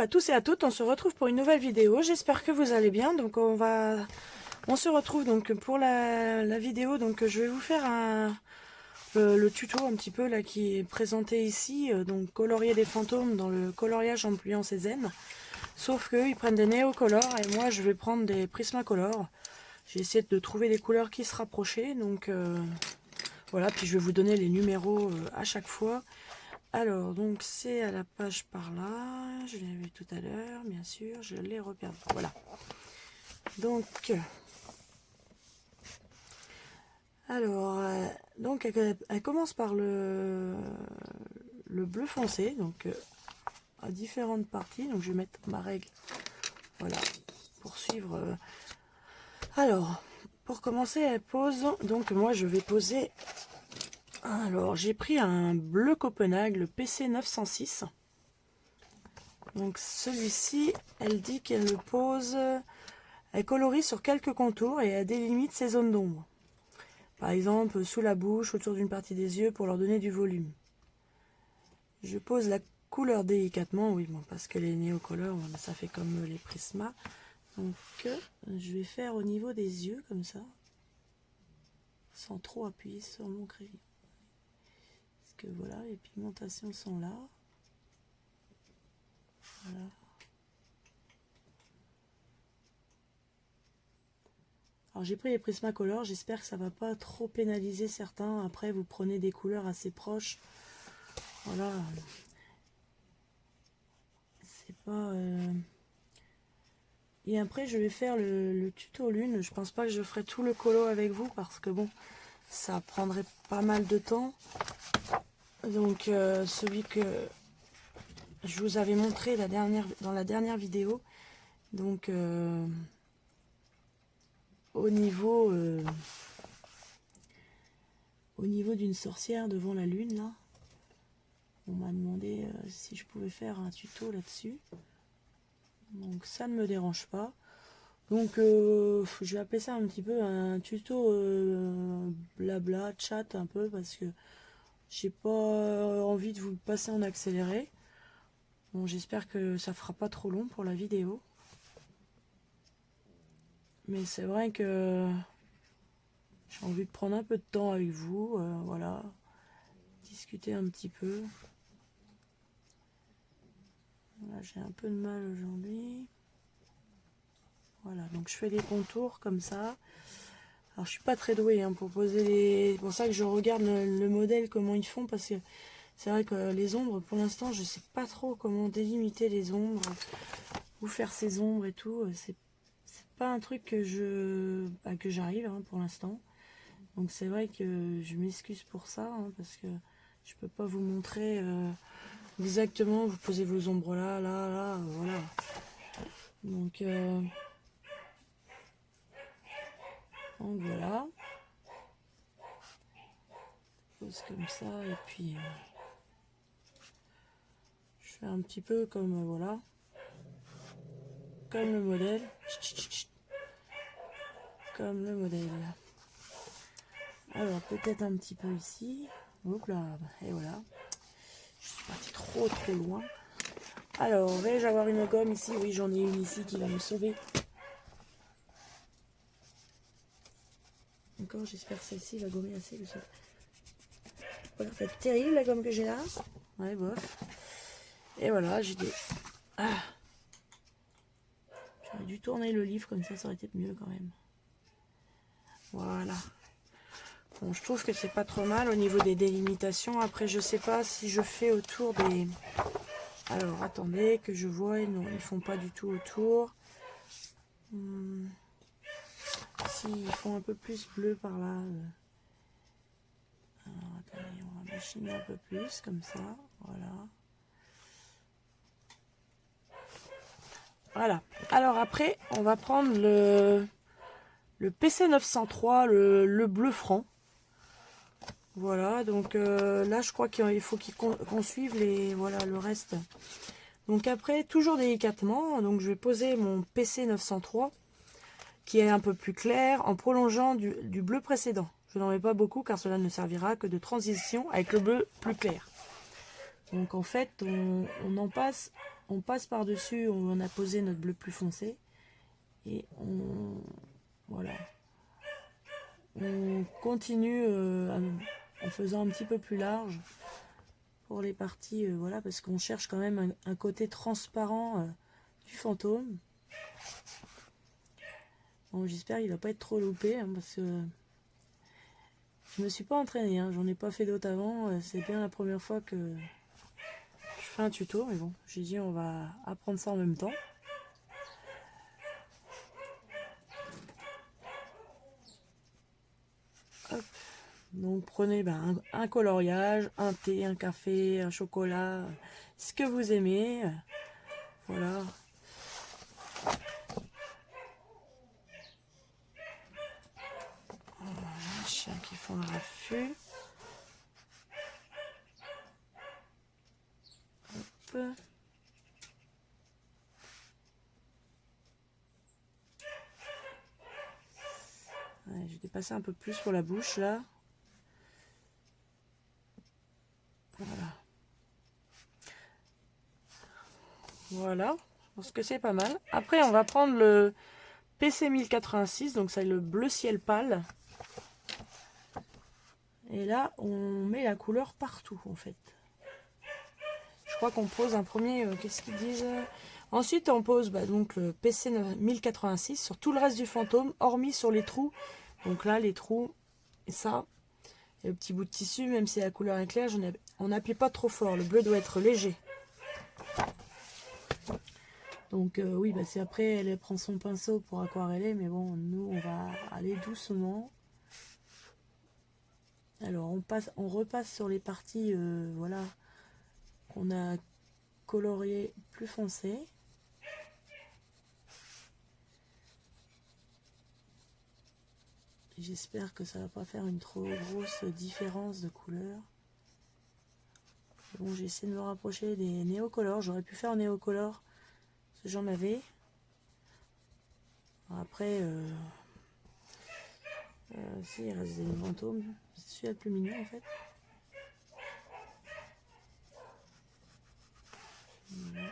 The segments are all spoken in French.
à tous et à toutes, on se retrouve pour une nouvelle vidéo. J'espère que vous allez bien. Donc on se retrouve donc pour la vidéo. Donc je vais vous faire le tuto un petit peu là qui est présenté ici. Donc colorier des fantômes dans le coloriage en pliant ses zen. Sauf qu'eux ils prennent des néocolores et moi je vais prendre des prismacolores. J'ai essayé de trouver des couleurs qui se rapprochaient. Donc voilà, puis je vais vous donner les numéros à chaque fois. Alors, donc c'est à la page par là, je l'ai vu tout à l'heure, bien sûr, je l'ai repéré. Voilà. Donc, alors, elle commence par le bleu foncé, donc à différentes parties. Donc, je vais mettre ma règle, voilà, pour suivre. Alors, pour commencer, elle pose. Donc, moi, je vais poser. Alors, j'ai pris un bleu Copenhague, le PC 906. Donc celui-ci, elle dit qu'elle le pose, elle colorie sur quelques contours et elle délimite ses zones d'ombre. Par exemple, sous la bouche, autour d'une partie des yeux pour leur donner du volume. Je pose la couleur délicatement, oui, bon, parce que les néocolores, ça fait comme les prismas. Donc je vais faire au niveau des yeux, comme ça, sans trop appuyer sur mon crayon. Parce que voilà, les pigmentations sont là. Voilà. Alors j'ai pris les Prismacolor, j'espère que ça va pas trop pénaliser certains. Après vous prenez des couleurs assez proches. Voilà. C'est pas... Et après je vais faire le tuto lune. Je pense pas que je ferai tout le colo avec vous parce que bon, ça prendrait pas mal de temps. Donc celui que je vous avais montré dans la dernière vidéo. Donc au niveau d'une sorcière devant la lune là. On m'a demandé si je pouvais faire un tuto là-dessus. Donc ça ne me dérange pas. Donc je vais appeler ça un petit peu un tuto blabla, chat un peu, parce que j'ai pas envie de vous le passer en accéléré. Bon, j'espère que ça fera pas trop long pour la vidéo. Mais c'est vrai que j'ai envie de prendre un peu de temps avec vous, voilà. Discuter un petit peu. Voilà, j'ai un peu de mal aujourd'hui. Voilà, donc je fais des contours comme ça. Alors je suis pas très douée hein, pour poser les... C'est pour ça que je regarde le modèle, comment ils font, parce que c'est vrai que les ombres, pour l'instant, je sais pas trop comment délimiter les ombres, où faire ces ombres et tout. C'est pas un truc que j'arrive hein, pour l'instant. Donc c'est vrai que je m'excuse pour ça, hein, parce que je peux pas vous montrer exactement, vous posez vos ombres là, là, là, voilà. Donc voilà. Je pose comme ça et puis je fais un petit peu comme voilà. Comme le modèle. Comme le modèle. Alors peut-être un petit peu ici. Hop là. Et voilà. Je suis partie trop loin. Alors, vais-je avoir une gomme ici? Oui, j'en ai une ici qui va me sauver. Encore, j'espère que celle-ci va gommer assez. Voilà, c'est terrible la gomme que j'ai là. Ouais, bof. Et voilà, j'ai des... Ah. J'aurais dû tourner le livre comme ça aurait été mieux quand même. Voilà. Bon, je trouve que c'est pas trop mal au niveau des délimitations. Après, je sais pas si je fais autour des... Alors, attendez, que je vois. Non, ils font pas du tout autour. Si, ils font un peu plus bleu par là. Alors, attendez, on va machiner un peu plus, comme ça. Voilà. Voilà. Alors après, on va prendre le PC 903, le bleu franc. Voilà, donc là, je crois qu'il faut qu'on suive voilà, le reste. Donc après, toujours délicatement, donc je vais poser mon PC 903, qui est un peu plus clair, en prolongeant du bleu précédent. Je n'en mets pas beaucoup, car cela ne servira que de transition avec le bleu plus clair. Donc en fait, on en passe on passe par-dessus, on a posé notre bleu plus foncé. Et voilà. On continue en faisant un petit peu plus large pour les parties, voilà, parce qu'on cherche quand même un côté transparent du fantôme. Bon, j'espère qu'il va pas être trop loupé, hein, parce que je me suis pas entraînée, hein, j'en ai pas fait d'autres avant, c'est bien la première fois que je fais un tuto, mais bon, j'ai dit on va apprendre ça en même temps. Hop. Donc prenez un coloriage, un thé, un café, un chocolat, ce que vous aimez, voilà. Les chiens qui font le raffut. Hop. Ouais, je vais dépasser un peu plus pour la bouche là. Voilà. Voilà, je pense que c'est pas mal. Après, on va prendre le PC 1086, donc c'est le bleu ciel pâle. Et là, on met la couleur partout en fait. Je crois qu'on pose un premier, qu'est-ce qu'ils disent? Ensuite, on pose donc le PC 1086 sur tout le reste du fantôme, hormis sur les trous. Donc là, les trous, et ça, et le petit bout de tissu, même si la couleur est claire, on n'appuie pas trop fort. Le bleu doit être léger. Donc oui, bah, c'est après, elle prend son pinceau pour aquareller, mais bon, nous, on va aller doucement. Alors, on repasse sur les parties, voilà, qu'on a coloriées plus foncées. J'espère que ça va pas faire une trop grosse différence de couleur. Bon, j'essaie de me rapprocher des néocolores. J'aurais pu faire néocolore, parce que j'en avais. Après, si, il reste des fantômes. C'est celui-là le plus mignon en fait. Voilà.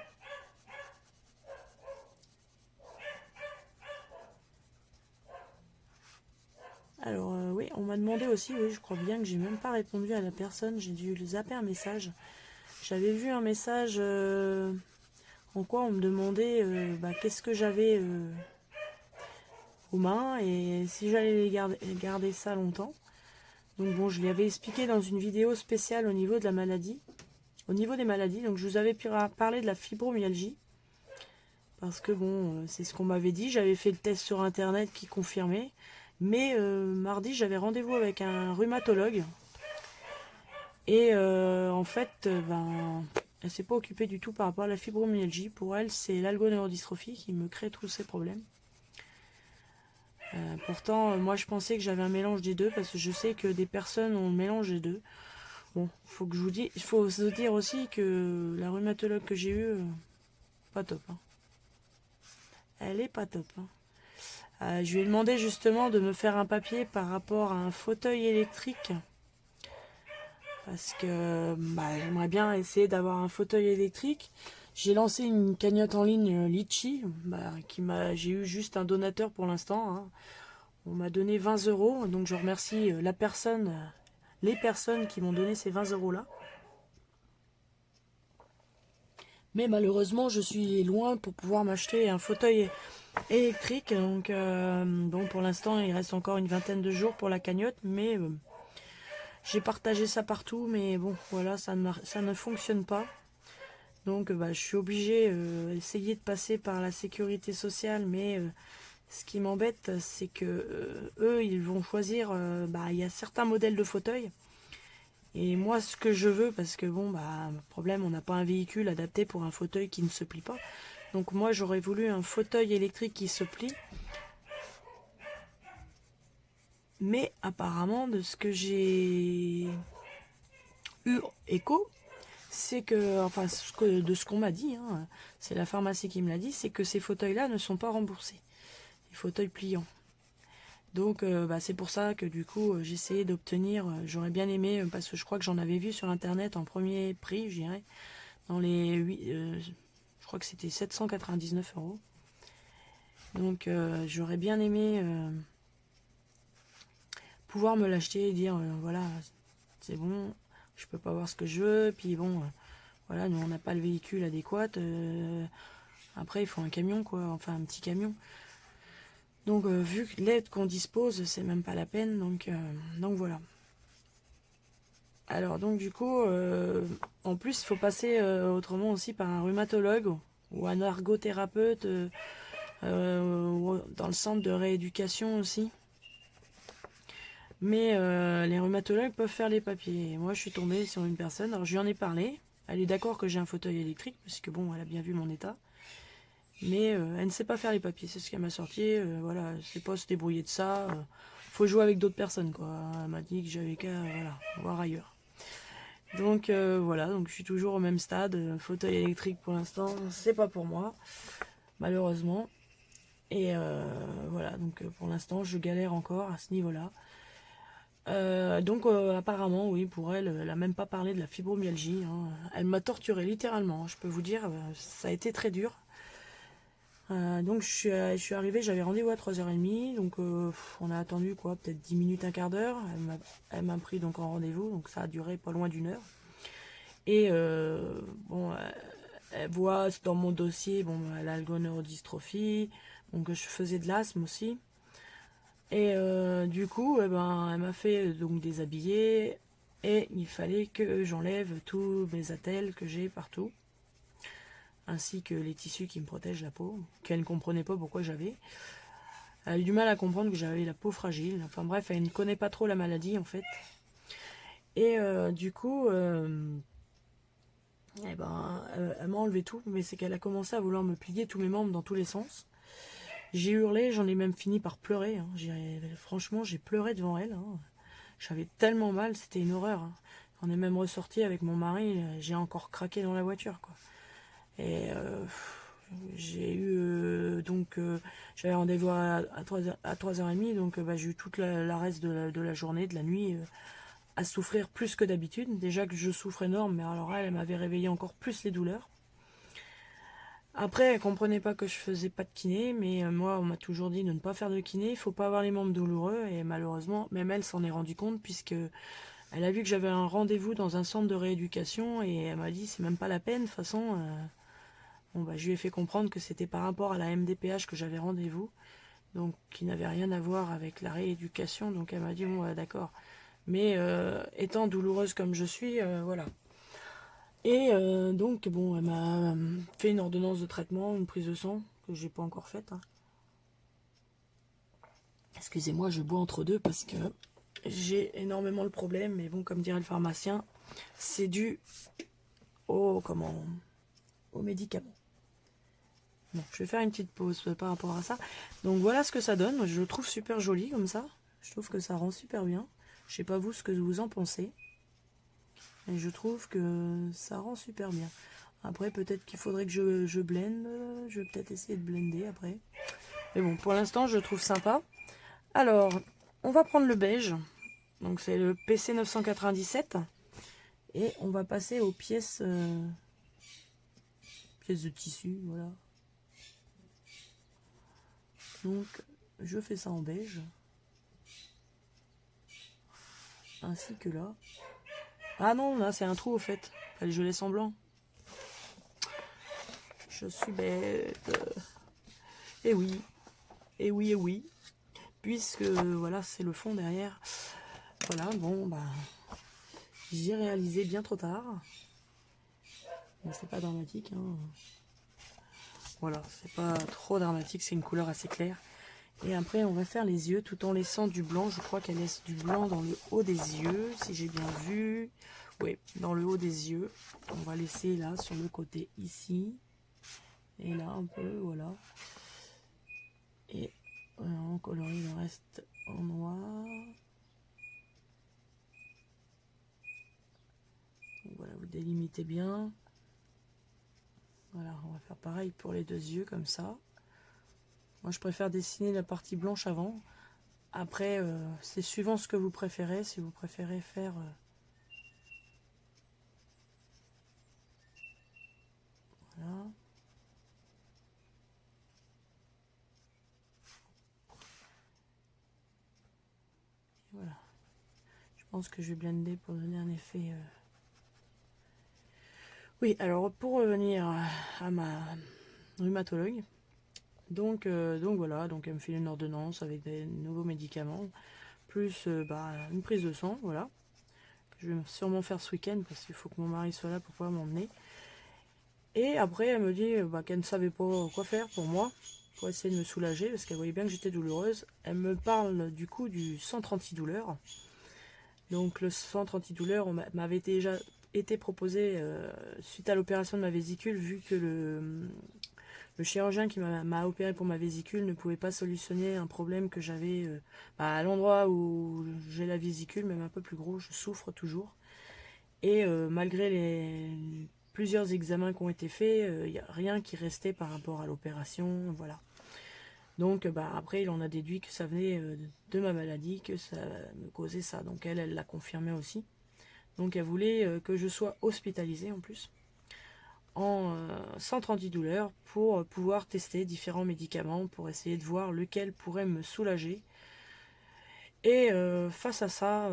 Alors oui, on m'a demandé aussi, oui, je crois bien que j'ai même pas répondu à la personne, j'ai dû zapper un message. J'avais vu un message en quoi on me demandait qu'est-ce que j'avais aux mains et si j'allais garder ça longtemps. Donc bon, je lui avais expliqué dans une vidéo spéciale au niveau de la maladie, au niveau des maladies. Donc je vous avais parlé de la fibromyalgie. Parce que bon, c'est ce qu'on m'avait dit. J'avais fait le test sur internet qui confirmait. Mais mardi, j'avais rendez-vous avec un rhumatologue. Et en fait, elle s'est pas occupée du tout par rapport à la fibromyalgie. Pour elle, c'est l'algoneurodystrophie qui me crée tous ces problèmes. Pourtant, moi, je pensais que j'avais un mélange des deux parce que je sais que des personnes ont le mélange des deux. Bon, il faut se dire aussi que la rhumatologue que j'ai eue, pas top. Hein. Elle est pas top. Hein. Je lui ai demandé justement de me faire un papier par rapport à un fauteuil électrique. Parce que j'aimerais bien essayer d'avoir un fauteuil électrique. J'ai lancé une cagnotte en ligne Litchi. J'ai eu juste un donateur pour l'instant. Hein. On m'a donné 20 €. Donc je remercie les personnes qui m'ont donné ces 20 € là. Mais malheureusement, je suis loin pour pouvoir m'acheter un fauteuil électrique. Donc, bon, pour l'instant, il reste encore une vingtaine de jours pour la cagnotte. Mais j'ai partagé ça partout. Mais bon, voilà, ça ne fonctionne pas. Donc, je suis obligée d'essayer de passer par la sécurité sociale. Mais ce qui m'embête, c'est que eux, ils vont choisir... il y a certains modèles de fauteuils. Et moi, ce que je veux, parce que bon, problème, on n'a pas un véhicule adapté pour un fauteuil qui ne se plie pas. Donc moi, j'aurais voulu un fauteuil électrique qui se plie. Mais apparemment, de ce que j'ai eu écho, c'est que, enfin, de ce qu'on m'a dit, hein, c'est la pharmacie qui me l'a dit, c'est que ces fauteuils-là ne sont pas remboursés. Les fauteuils pliants. Donc c'est pour ça que du coup j'ai essayé d'obtenir, j'aurais bien aimé, parce que je crois que j'en avais vu sur internet en premier prix, je dirais, dans les 8, Je crois que c'était 799 €. Donc j'aurais bien aimé pouvoir me l'acheter et dire voilà, c'est bon, je peux pas voir ce que je veux. Puis bon, voilà, nous on n'a pas le véhicule adéquat. Après il faut un camion quoi, enfin un petit camion. Donc vu que l'aide qu'on dispose, c'est même pas la peine. Donc voilà. Alors donc du coup, en plus il faut passer autrement aussi par un rhumatologue ou un ergothérapeute ou dans le centre de rééducation aussi. Mais les rhumatologues peuvent faire les papiers. Et moi je suis tombée sur une personne, alors je lui en ai parlé. Elle est d'accord que j'ai un fauteuil électrique, parce que bon, elle a bien vu mon état. Mais elle ne sait pas faire les papiers, c'est ce qu'elle m'a sorti. Voilà, elle ne sait pas se débrouiller de ça. Faut jouer avec d'autres personnes, quoi. Elle m'a dit que j'avais qu'à voilà, voir ailleurs. Donc voilà, donc je suis toujours au même stade. Fauteuil électrique pour l'instant, c'est pas pour moi, malheureusement. Et voilà, donc pour l'instant, je galère encore à ce niveau-là. Donc apparemment, oui, pour elle, elle a même pas parlé de la fibromyalgie. Hein. Elle m'a torturé littéralement, je peux vous dire, ça a été très dur. Donc je suis arrivée, j'avais rendez-vous à 3h30, donc on a attendu quoi, peut-être 10 minutes, un quart d'heure. Elle m'a pris donc en rendez-vous, donc ça a duré pas loin d'1 heure. Et bon, elle voit dans mon dossier, bon, elle a l'algoneurodystrophie, donc je faisais de l'asthme aussi. Et du coup, eh ben, elle m'a fait donc déshabiller et il fallait que j'enlève tous mes attelles que j'ai partout, ainsi que les tissus qui me protègent la peau, qu'elle ne comprenait pas pourquoi j'avais. Elle a eu du mal à comprendre que j'avais la peau fragile. Enfin bref, elle ne connaît pas trop la maladie en fait. Et du coup, eh ben, elle m'a enlevé tout, mais c'est qu'elle a commencé à vouloir me plier tous mes membres dans tous les sens. J'ai hurlé, j'en ai même fini par pleurer. Hein. Franchement, j'ai pleuré devant elle. Hein. J'avais tellement mal, c'était une horreur. Hein. On est même ressorti avec mon mari, j'ai encore craqué dans la voiture. Quoi. Et j'ai eu donc j'avais rendez-vous à 3h30, donc j'ai eu toute la reste de la journée, de la nuit, à souffrir plus que d'habitude. Déjà que je souffre énorme, mais alors elle m'avait réveillé encore plus les douleurs. Après, elle comprenait pas que je faisais pas de kiné, mais moi, on m'a toujours dit de ne pas faire de kiné, il faut pas avoir les membres douloureux, et malheureusement, même elle s'en est rendue compte, puisque elle a vu que j'avais un rendez-vous dans un centre de rééducation, et elle m'a dit, c'est même pas la peine, de toute façon, bon, bah, je lui ai fait comprendre que c'était par rapport à la MDPH que j'avais rendez-vous, donc qui n'avait rien à voir avec la rééducation, donc elle m'a dit, bon, d'accord, mais étant douloureuse comme je suis, voilà. Et donc, bon, elle m'a fait une ordonnance de traitement, une prise de sang, que j'ai pas encore faite. Hein. Excusez-moi, je bois entre deux parce que j'ai énormément le problème. Mais bon, comme dirait le pharmacien, c'est dû aux médicaments. Bon, je vais faire une petite pause par rapport à ça. Donc voilà ce que ça donne. Je le trouve super joli comme ça. Je trouve que ça rend super bien. Je sais pas vous ce que vous en pensez. Et je trouve que ça rend super bien. Après, peut-être qu'il faudrait que je blende. Je vais peut-être essayer de blender après. Mais bon, pour l'instant, je le trouve sympa. Alors, on va prendre le beige. Donc, c'est le PC 997. Et on va passer aux pièces, pièces de tissu. Voilà. Donc, je fais ça en beige. Ainsi que là. Ah non, là, c'est un trou au fait. Fallait que je laisse en blanc. Je suis bête. Et oui. Et oui, et oui. Puisque, voilà, c'est le fond derrière. Voilà, bon, bah... J'ai réalisé bien trop tard. Mais c'est pas dramatique. Hein. Voilà, c'est pas trop dramatique, c'est une couleur assez claire. Et après, on va faire les yeux tout en laissant du blanc. Je crois qu'elle laisse du blanc dans le haut des yeux, si j'ai bien vu. Oui, dans le haut des yeux. On va laisser là, sur le côté ici. Et là, un peu, voilà. Et on colorie le reste en noir. Donc voilà, vous délimitez bien. Voilà, on va faire pareil pour les deux yeux, comme ça. Moi, je préfère dessiner la partie blanche avant. Après, c'est suivant ce que vous préférez. Si vous préférez faire... voilà. pense que je vais blender pour donner un effet. Oui, alors pour revenir à ma rhumatologue, donc voilà, donc elle me file une ordonnance avec des nouveaux médicaments, plus une prise de sang, voilà. Que je vais sûrement faire ce week-end parce qu'il faut que mon mari soit là pour pouvoir m'emmener. Et après, elle me dit qu'elle ne savait pas quoi faire pour moi, pour essayer de me soulager, parce qu'elle voyait bien que j'étais douloureuse. Elle me parle du coup du centre antidouleur. Donc le centre antidouleur m'avait déjà été proposé suite à l'opération de ma vésicule, vu que le chirurgien qui m'a opéré pour ma vésicule ne pouvait pas solutionner un problème que j'avais à l'endroit où j'ai la vésicule, même un peu plus gros, je souffre toujours. Et malgré les plusieurs examens qui ont été faits, il n'y a rien qui restait par rapport à l'opération, voilà. Donc après, il en a déduit que ça venait de ma maladie, que ça me causait ça. Donc elle l'a confirmé aussi. Donc elle voulait que je sois hospitalisée en plus, en centre antidouleur, pour pouvoir tester différents médicaments, pour essayer de voir lequel pourrait me soulager. Et face à ça,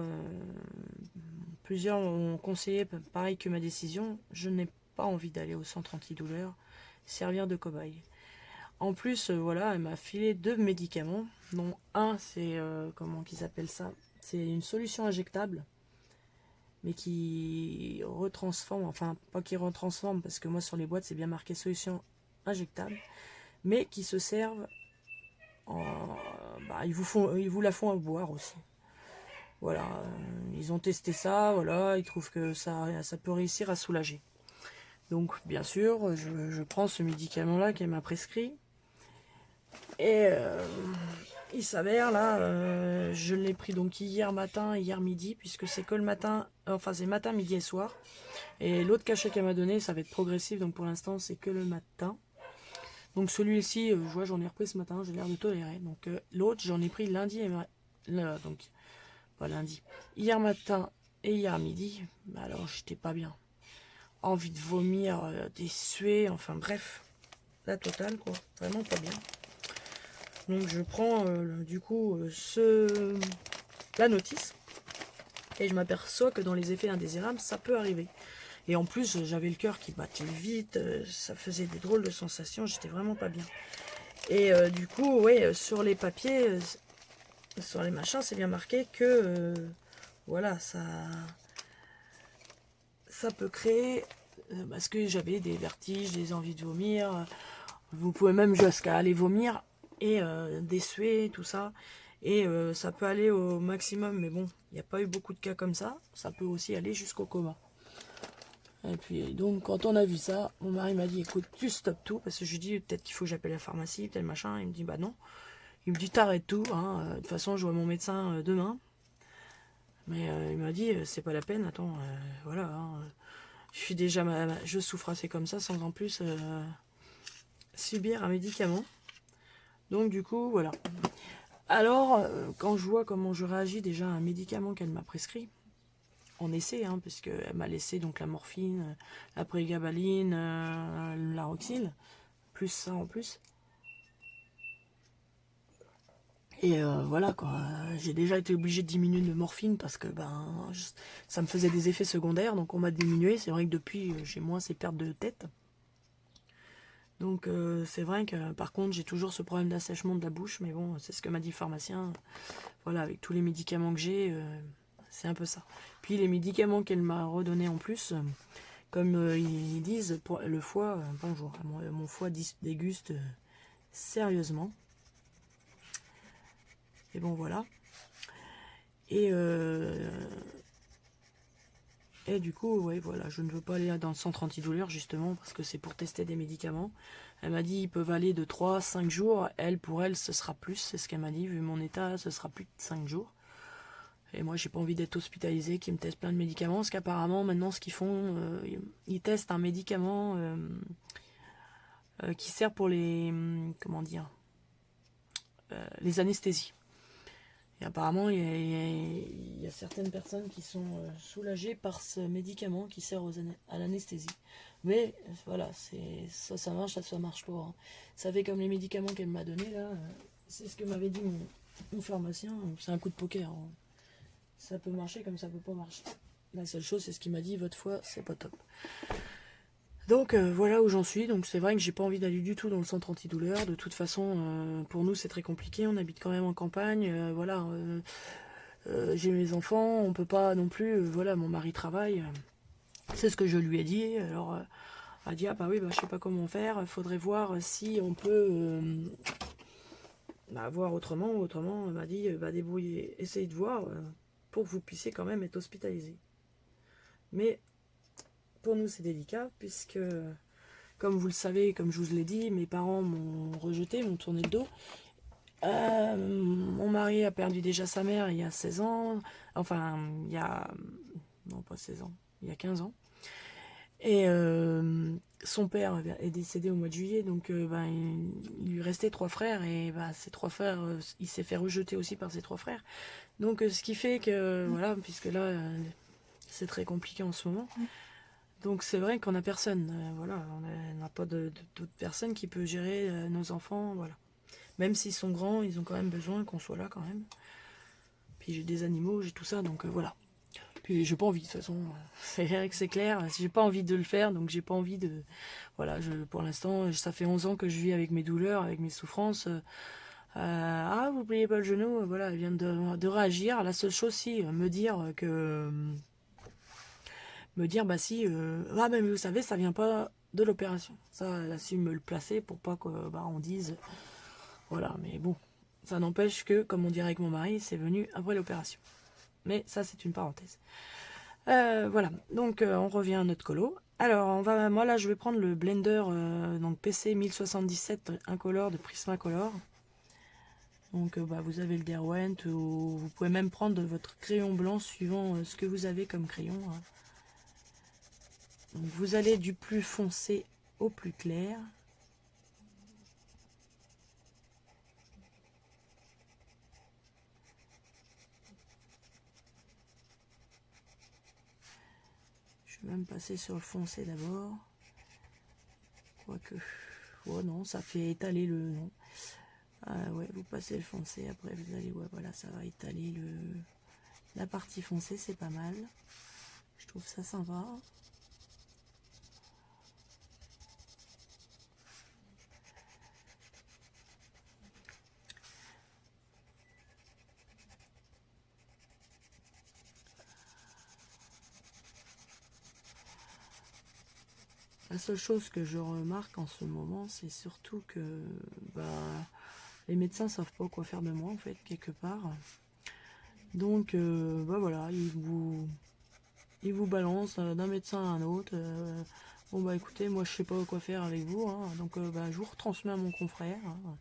plusieurs ont conseillé, pareil que ma décision, je n'ai pas envie d'aller au centre antidouleur, servir de cobaye. En plus, voilà, elle m'a filé 2 médicaments, dont un, c'est, comment qu'ils appellent ça? C'est une solution injectable, mais qui retransforme, enfin, pas qui retransforme, parce que moi, sur les boîtes, c'est bien marqué solution injectable, mais qui se servent en... ils vous la font à boire aussi. Voilà, ils ont testé ça, voilà, ils trouvent que ça peut réussir à soulager. Donc, bien sûr, je prends ce médicament-là qu'elle m'a prescrit. Et il s'avère, là, je l'ai pris donc hier matin, hier midi, puisque c'est que le matin, enfin c'est matin, midi et soir. Et l'autre cachet qu'elle m'a donné, ça va être progressif, donc pour l'instant c'est que le matin. Donc celui-ci, je vois, j'en ai repris ce matin, j'ai l'air de tolérer. Donc l'autre, j'en ai pris lundi et donc pas lundi, hier matin et hier midi. Alors j'étais pas bien. Envie de vomir, des suées, enfin bref, la totale quoi, vraiment pas bien. Donc je prends du coup la notice et je m'aperçois que dans les effets indésirables, ça peut arriver. Et en plus, j'avais le cœur qui battait vite, ça faisait des drôles de sensations, j'étais vraiment pas bien. Et du coup, ouais, sur les papiers, sur les machins, c'est bien marqué que voilà, ça peut créer, parce que j'avais des vertiges, des envies de vomir, vous pouvez même jusqu'à aller vomir, et des suées, tout ça. Et ça peut aller au maximum, mais bon, il n'y a pas eu beaucoup de cas comme ça. Ça peut aussi aller jusqu'au coma. Et puis donc quand on a vu ça, mon mari m'a dit écoute, tu stoppes tout, parce que je lui dis peut-être qu'il faut que j'appelle la pharmacie, tel machin. Il me dit bah non. Il me dit t'arrêtes tout, hein. De toute façon je vois mon médecin demain. Mais il m'a dit c'est pas la peine, attends, voilà. Hein, je suis déjà, je souffre assez comme ça sans en plus subir un médicament. Donc du coup voilà. Alors quand je vois comment je réagis déjà à un médicament qu'elle m'a prescrit, en essai, hein, puisqu'elle m'a laissé donc la morphine, la prégabaline, la roxyle, plus ça en plus. Et voilà quoi, j'ai déjà été obligée de diminuer de morphine parce que ça me faisait des effets secondaires, donc on m'a diminué. C'est vrai que depuis j'ai moins ces pertes de tête. Donc c'est vrai que par contre j'ai toujours ce problème d'assèchement de la bouche, mais bon c'est ce que m'a dit le pharmacien. Voilà, avec tous les médicaments que j'ai, c'est un peu ça. Puis les médicaments qu'elle m'a redonnés en plus, comme ils disent, pour le foie, bonjour, mon foie déguste sérieusement. Et bon voilà. Et du coup, ouais, voilà, je ne veux pas aller dans le centre antidouleur justement parce que c'est pour tester des médicaments. Elle m'a dit ils peuvent aller de 3 à 5 jours. Pour elle, ce sera plus, c'est ce qu'elle m'a dit. Vu mon état, ce sera plus de 5 jours. Et moi, j'ai pas envie d'être hospitalisée, qui me testent plein de médicaments. Parce qu'apparemment, maintenant, ce qu'ils font, ils testent un médicament qui sert pour les, comment dire, les anesthésies. Et apparemment, il y a certaines personnes qui sont soulagées par ce médicament qui sert à l'anesthésie. Mais voilà, ça marche, ça marche pas. Hein. Ça fait comme les médicaments qu'elle m'a donné là. C'est ce que m'avait dit mon pharmacien. C'est un coup de poker. Hein. ça peut marcher comme ça peut pas marcher. La seule chose, c'est ce qu'il m'a dit, votre foie, c'est pas top. Donc voilà où j'en suis. Donc c'est vrai que j'ai pas envie d'aller du tout dans le centre antidouleur. De toute façon, pour nous c'est très compliqué. On habite quand même en campagne. Voilà, j'ai mes enfants. On peut pas non plus. Voilà, mon mari travaille. C'est ce que je lui ai dit. Alors, elle a dit ah bah oui, bah, je sais pas comment faire. Il faudrait voir si on peut voir autrement. Autrement, elle m'a dit bah débrouiller, essayez de voir pour que vous puissiez quand même être hospitalisé. Mais pour nous c'est délicat puisque comme vous le savez, comme je vous l'ai dit, mes parents m'ont rejeté, m'ont tourné le dos. Mon mari a perdu déjà sa mère il y a 16 ans. Enfin, il y a... Non, pas 16 ans. Il y a 15 ans. Et son père est décédé au mois de juillet. Donc, il lui restait 3 frères. Et ces 3 frères, il s'est fait rejeter aussi par ses 3 frères. Donc, ce qui fait que... Voilà, puisque là, c'est très compliqué en ce moment. Donc c'est vrai qu'on n'a personne, voilà, on n'a pas d'autre personne qui peut gérer nos enfants, voilà. Même s'ils sont grands, ils ont quand même besoin qu'on soit là quand même. Puis j'ai des animaux, j'ai tout ça, donc voilà. Puis j'ai pas envie de toute façon, c'est vrai que c'est clair, j'ai pas envie de le faire, donc j'ai pas envie de... Voilà, pour l'instant, ça fait 11 ans que je vis avec mes douleurs, avec mes souffrances. Ah, vous pliez pas le genou, voilà, elle vient de réagir. La seule chose, si, me dire que... me dire bah si ah mais vous savez ça vient pas de l'opération, ça elle a su me le placer pour pas que on dise voilà, mais bon ça n'empêche que comme on dirait avec mon mari c'est venu après l'opération, mais ça c'est une parenthèse. Voilà donc on revient à notre colo. Alors moi là je vais prendre le blender donc PC 1077 incolore de Prismacolor. Donc vous avez le Derwent ou vous pouvez même prendre votre crayon blanc suivant ce que vous avez comme crayon, hein. Donc vous allez du plus foncé au plus clair. Je vais même passer sur le foncé d'abord. Quoique... Oh non, ça fait étaler le... Non. Ah ouais, vous passez le foncé, après vous allez... Ouais, voilà, ça va étaler la partie foncée, c'est pas mal. Je trouve ça sympa. La seule chose que je remarque en ce moment, c'est surtout que les médecins savent pas quoi faire de moi, en fait, quelque part. Donc, voilà, ils vous balancent d'un médecin à un autre. Bon, écoutez, moi, je sais pas quoi faire avec vous, hein, donc je vous retransmets à mon confrère. Hein.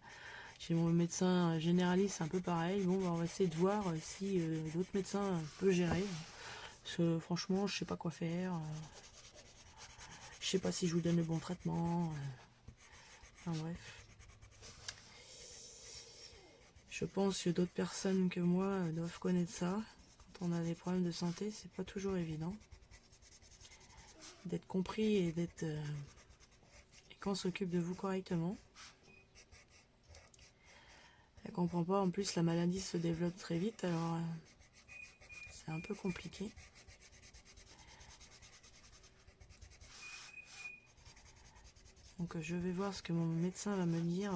Chez mon médecin généraliste, c'est un peu pareil. Bon, on va essayer de voir si l'autre médecin peut gérer. Parce que franchement, je sais pas quoi faire. Je sais pas si je vous donne le bon traitement. Enfin bref. Je pense que d'autres personnes que moi doivent connaître ça. Quand on a des problèmes de santé, c'est pas toujours évident d'être compris et d'être et qu'on s'occupe de vous correctement. Elle comprend pas. En plus, la maladie se développe très vite, alors c'est un peu compliqué. Donc je vais voir ce que mon médecin va me dire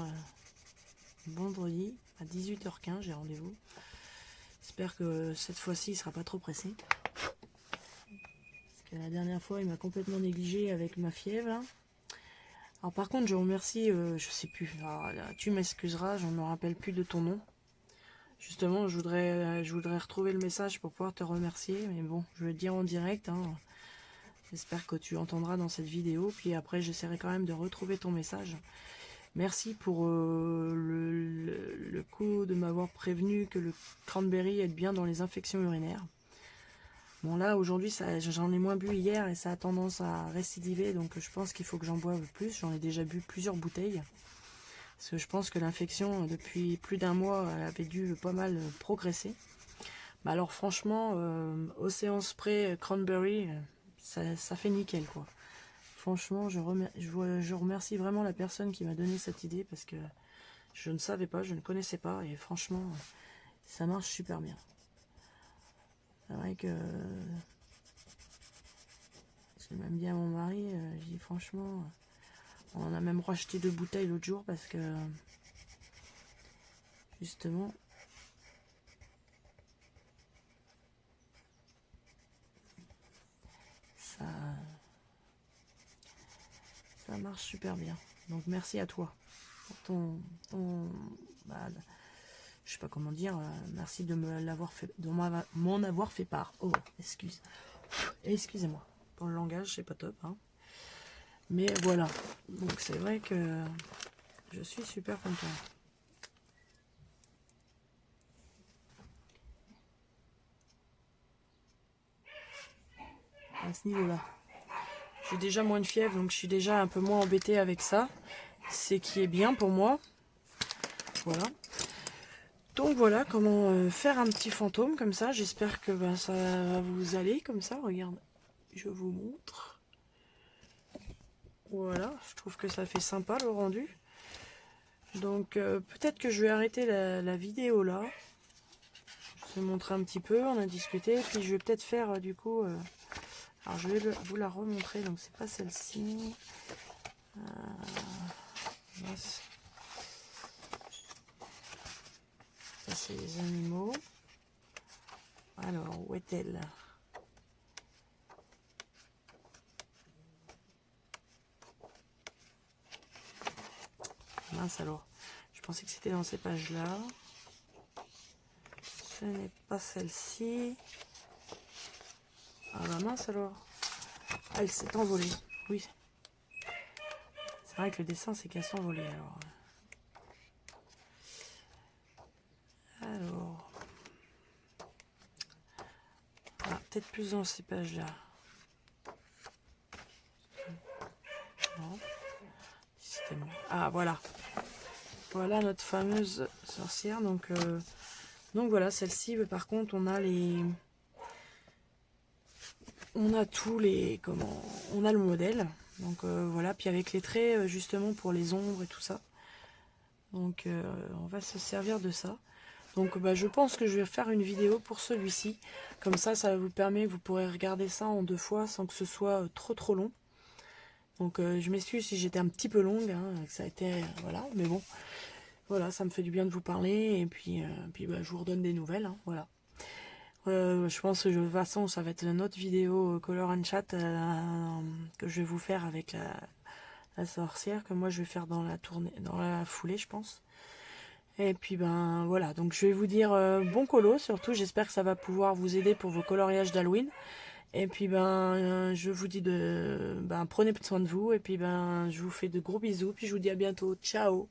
vendredi à 18h15, j'ai rendez-vous. J'espère que cette fois-ci il sera pas trop pressé. Parce que la dernière fois il m'a complètement négligé avec ma fièvre. Là. Alors par contre je remercie, je sais plus, alors, tu m'excuseras, je ne me rappelle plus de ton nom. Justement je voudrais retrouver le message pour pouvoir te remercier, mais bon je vais le dire en direct. Hein. J'espère que tu entendras dans cette vidéo, puis après j'essaierai quand même de retrouver ton message. Merci pour le coup de m'avoir prévenu que le cranberry est bien dans les infections urinaires. Bon là aujourd'hui j'en ai moins bu hier et ça a tendance à récidiver, donc je pense qu'il faut que j'en boive plus. J'en ai déjà bu plusieurs bouteilles. Parce que je pense que l'infection depuis plus d'un mois elle avait dû pas mal progresser. Mais alors franchement, Océan Spray Cranberry, ça fait nickel quoi. Franchement, je remercie vraiment la personne qui m'a donné cette idée parce que je ne savais pas, je ne connaissais pas et franchement, ça marche super bien. C'est vrai que j'ai même dit à mon mari, j'ai dit franchement, on a même racheté 2 bouteilles l'autre jour parce que justement ça marche super bien. Donc merci à toi pour bah, je sais pas comment dire, merci de me l'avoir fait, de m'en avoir fait part. Oh, excusez-moi pour le langage, c'est pas top, hein. Mais voilà, donc c'est vrai que je suis super contente. À ce niveau-là. J'ai déjà moins de fièvre, donc je suis déjà un peu moins embêtée avec ça. C'est qui est bien pour moi. Voilà. Donc voilà comment faire un petit fantôme comme ça. J'espère que ben, ça va vous aller comme ça. Regarde, je vous montre. Voilà, je trouve que ça fait sympa le rendu. Donc peut-être que je vais arrêter la vidéo là. Je vais montrer un petit peu, on a discuté. Puis je vais peut-être faire du coup... alors je vais vous la remontrer, donc c'est pas celle-ci. Ça c'est les animaux. Alors, où est-elle? Mince alors, je pensais que c'était dans ces pages-là. Ce n'est pas celle-ci. Ah bah mince alors. Ah, elle s'est envolée. Oui. C'est vrai que le dessin c'est qu'elle s'est envolée alors. Alors. Ah, peut-être plus dans ces pages-là. Non. Ah voilà. Voilà notre fameuse sorcière. Donc voilà, celle-ci, par contre, on a tous les... on a le modèle. Donc voilà, puis avec les traits, justement, pour les ombres et tout ça. Donc on va se servir de ça. Donc bah, je pense que je vais faire une vidéo pour celui-ci. Comme ça vous permet, vous pourrez regarder ça en 2 fois sans que ce soit trop long. Donc je m'excuse si j'étais un petit peu longue, hein, que ça a été... voilà, mais bon. Voilà, ça me fait du bien de vous parler. Et puis bah, je vous redonne des nouvelles, hein, voilà. Je pense que de toute façon ça va être une autre vidéo Color and Chat que je vais vous faire avec la sorcière, que moi je vais faire dans la foulée, je pense. Et puis ben voilà, donc je vais vous dire bon colo, surtout j'espère que ça va pouvoir vous aider pour vos coloriages d'Halloween. Et puis ben je vous dis prenez soin de vous, et puis ben je vous fais de gros bisous, puis je vous dis à bientôt, ciao.